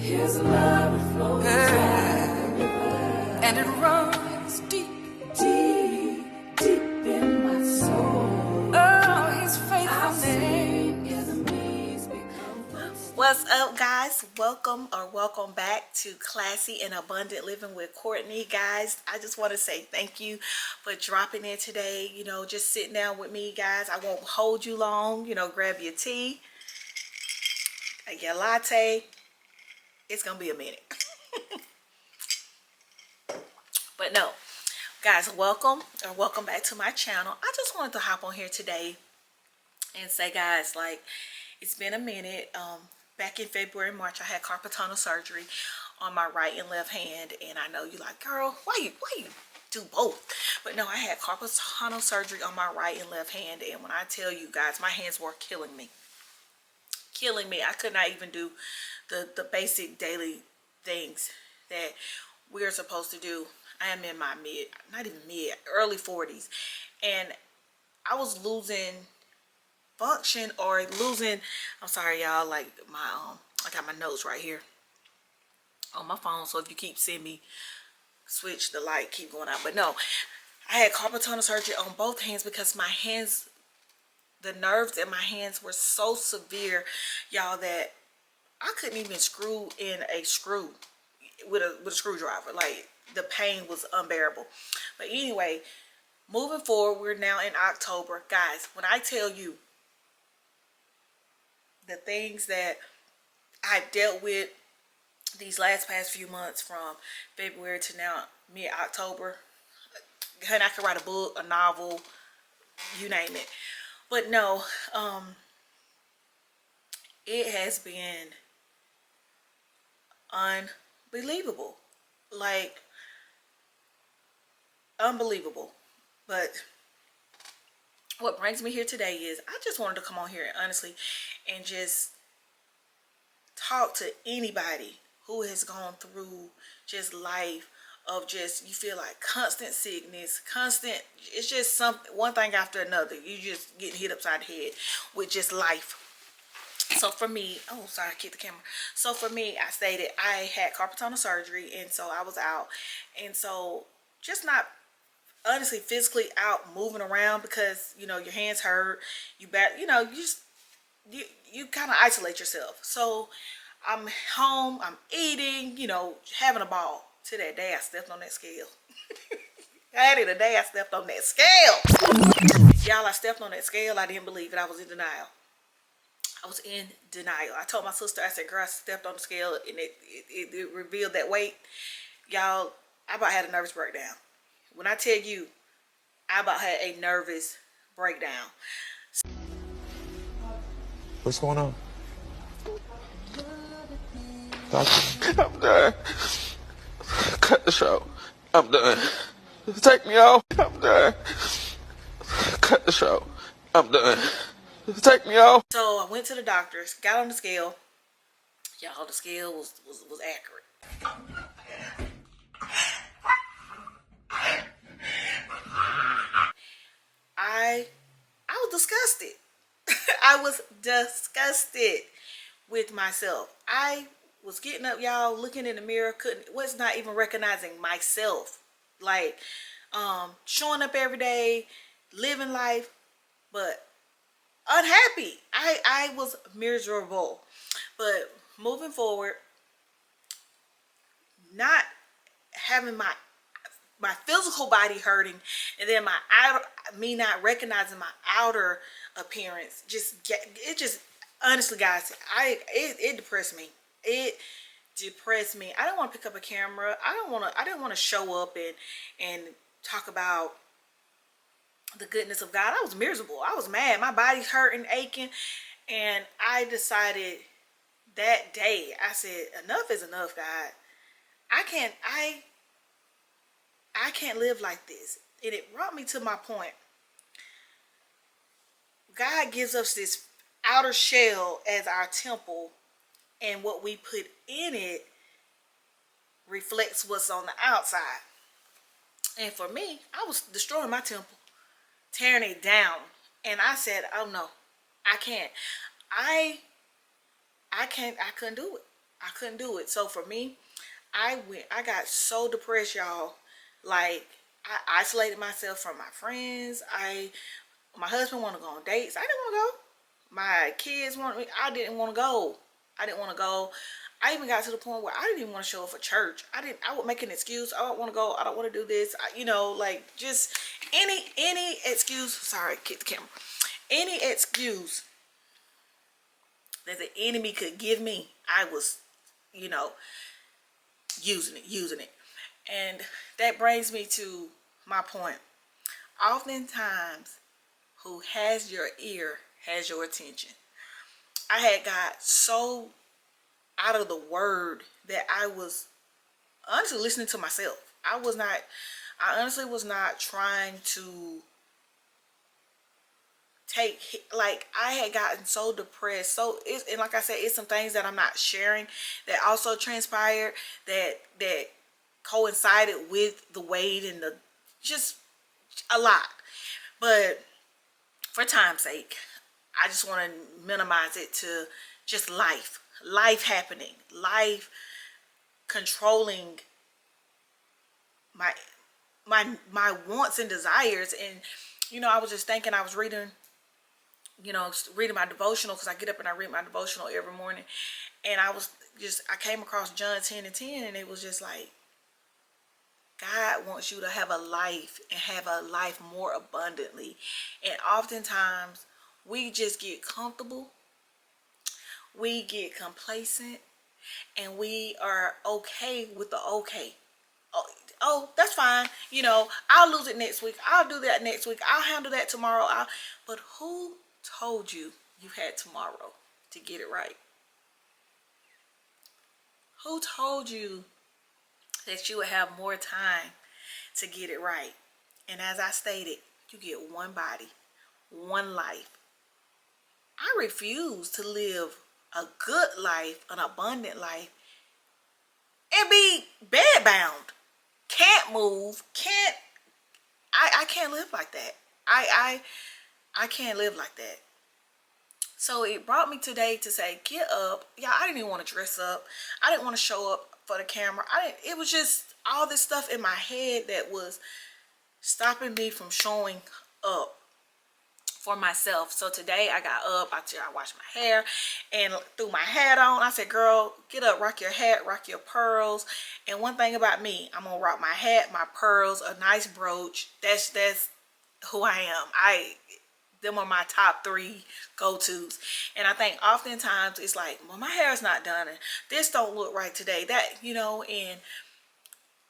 His love flows like a river, and it runs deep, deep, deep in my soul. oh, his I've faithfulness. seen enemies become footstools. What's up, guys? Welcome back to Classy and Abundant Living with Courtney. Guys, I just want to say thank you for dropping in today. You know, just sitting down with me, guys. I won't hold you long. You know, grab your tea, your latte. It's gonna be a minute. But no, guys, welcome back to my channel. I just wanted to hop on here today and say, guys, like, it's been a minute. Back in February, March, I had carpal tunnel surgery on my right and left hand, and I know you like, girl, why you do both? But no, I had carpal tunnel surgery on my right and left hand, and when I tell you guys, my hands were killing me. I could not even do the basic daily things that we're supposed to do. I am in my early 40s, and I was losing function or losing, I'm sorry y'all, like my I got my notes right here on my phone, so if you keep seeing me switch the light, keep going out. But no, I had carpal tunnel surgery on both hands because my hands, the nerves in my hands were so severe, y'all, that I couldn't even screw in a screw with a screwdriver. Like, the pain was unbearable. But anyway, moving forward, we're now in October. Guys, when I tell you the things that I've dealt with these past few months, from February to now mid-October, honey, I could write a book, a novel, you name it. But no, it has been unbelievable, like unbelievable. But what brings me here today is I just wanted to come on here and honestly and just talk to anybody who has gone through just life of just, you feel like constant sickness, constant, it's just something, one thing after another. You just getting hit upside the head with just life. So for me, oh sorry, I kicked the camera. So for me, I stated I had carpal tunnel surgery, and so I was out, and so just not honestly physically out moving around because, you know, your hands hurt, you know, you kind of isolate yourself. So I'm home, I'm eating, you know, having a ball, till that day I stepped on that scale. I had it the day I stepped on that scale. Y'all, I stepped on that scale. I didn't believe it. I was in denial. I told my sister, I said, girl, I stepped on the scale and it revealed that weight. Y'all, I about had a nervous breakdown. When I tell you, I about had a nervous breakdown. What's going on? Doctor? I'm done. Cut the show. I'm done. Take me off. I'm done. Cut the show. I'm done. Take me off. So I went to the doctors, got on the scale. Y'all, the scale was accurate. I was disgusted. I was disgusted with myself. I was getting up, y'all, looking in the mirror, was not even recognizing myself. Like, showing up every day, living life, but unhappy. I was miserable. But moving forward, not having my physical body hurting, and then me not recognizing my outer appearance, it just honestly, guys, it depressed me. It depressed me. I didn't want to pick up a camera. I didn't want to show up and talk about the goodness of God. I was miserable. I was mad. My body's hurting, aching, and I decided that day, I said, enough is enough, God. I can't live like this. And it brought me to my point. God gives us this outer shell as our temple, and what we put in it reflects what's on the outside. And for me, I was destroying my temple, tearing it down. And I said, oh no, I can't. I couldn't do it. I couldn't do it. So for me, I got so depressed, y'all. Like, I isolated myself from my friends. My husband wanted to go on dates. I didn't want to go. My kids wanted me. I didn't want to go. I didn't want to go. I even got to the point where I didn't even want to show up for church. I would make an excuse. I don't want to go. I don't want to do this. You know, like, just any excuse. Sorry, get the camera. Any excuse that the enemy could give me, I was, you know, using it. And that brings me to my point. Oftentimes, who has your ear has your attention. I had got so out of the word that I was honestly listening to myself. I honestly was not trying to like, I had gotten so depressed. So and like I said, it's some things that I'm not sharing that also transpired that coincided with the weight and the just a lot. But for time's sake, I just want to minimize it to just life happening, life controlling my wants and desires. And you know, I was just thinking, I was reading, you know, reading my devotional, because I get up and I read my devotional every morning, and I came across John 10:10, and it was just like, God wants you to have a life, and have a life more abundantly. And oftentimes we just get comfortable, we get complacent, and we are okay with the okay. Oh, that's fine. You know, I'll lose it next week. I'll do that next week. I'll handle that tomorrow. But who told you you had tomorrow to get it right? Who told you that you would have more time to get it right? And as I stated, you get one body, one life. I refuse to live a good life, an abundant life, and be bedbound. Can't move, I can't live like that. I can't live like that. So it brought me today to say, get up. Yeah, I didn't even want to dress up. I didn't want to show up for the camera. It was just all this stuff in my head that was stopping me from showing up for myself. So today I got up, I washed my hair and threw my hat on. I said, girl, get up, rock your hat, rock your pearls. And one thing about me, I'm gonna rock my hat, my pearls, a nice brooch. That's who I am. Them are my top 3 go-tos. And I think oftentimes it's like, well, my hair is not done, and this don't look right today, that, you know. And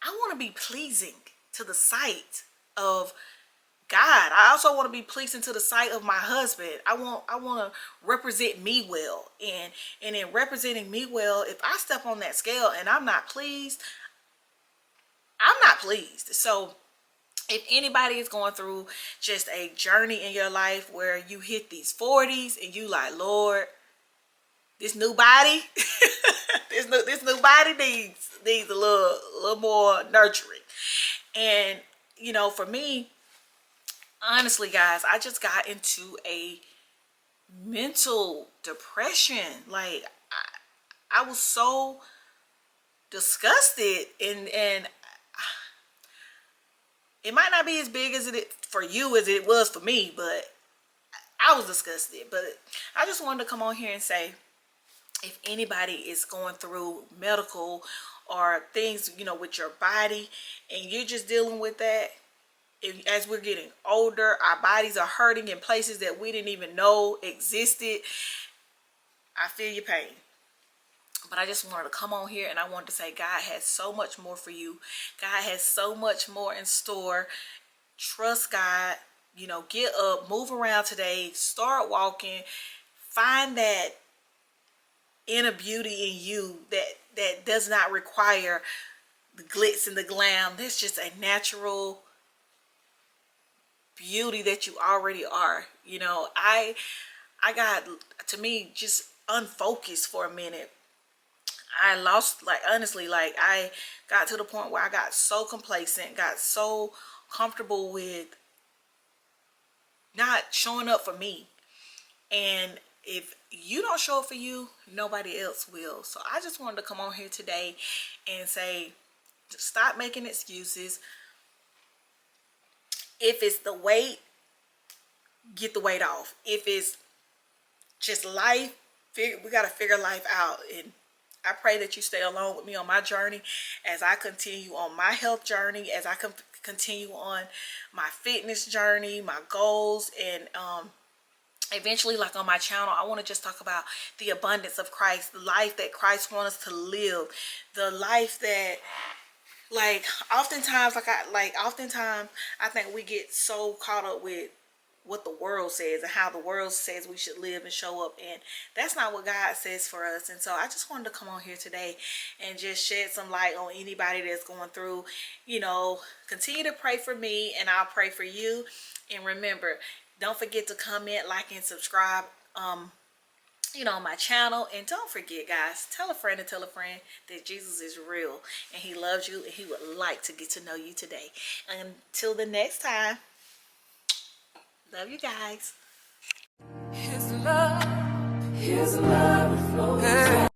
I want to be pleasing to the sight of God. I also want to be pleasing to the sight of my husband. I want to represent me well. And in representing me well, if I step on that scale and I'm not pleased, I'm not pleased. So if anybody is going through just a journey in your life where you hit these 40s and you like, Lord, this new body, this new body needs a little more nurturing. And you know, for me, honestly, guys, I just got into a mental depression. Like, I was so disgusted, and it might not be as big as it for you as it was for me, but I was disgusted. But I just wanted to come on here and say, if anybody is going through medical or things, you know, with your body, and you're just dealing with that, as we're getting older, our bodies are hurting in places that we didn't even know existed, I feel your pain. But I just wanted to come on here and I wanted to say, God has so much more for you. God has so much more in store. Trust God. You know, get up, move around today, start walking, find that inner beauty in you that does not require the glitz and the glam. That's just a natural beauty that you already are. You know, I got, to me, just unfocused for a minute. I lost, like, honestly, like, I got to the point where I got so complacent, got so comfortable with not showing up for me. And if you don't show up for you, nobody else will. So I just wanted to come on here today and say, stop making excuses. If it's the weight, get the weight off. If it's just life, we got to figure life out. And I pray that you stay along with me on my journey as I continue on my health journey, as I continue on my fitness journey, my goals, and eventually, like on my channel, I want to just talk about the abundance of Christ, the life that Christ wants us to live, the life that, like, oftentimes I think we get so caught up with what the world says and how the world says we should live and show up, and that's not what God says for us. And so I just wanted to come on here today and just shed some light on anybody that's going through, you know, continue to pray for me and I'll pray for you. And remember, don't forget to comment, like, and subscribe you know, on my channel. And don't forget, guys, tell a friend that Jesus is real and he loves you and he would like to get to know you today. Until the next time, love you guys. His love. His love flows.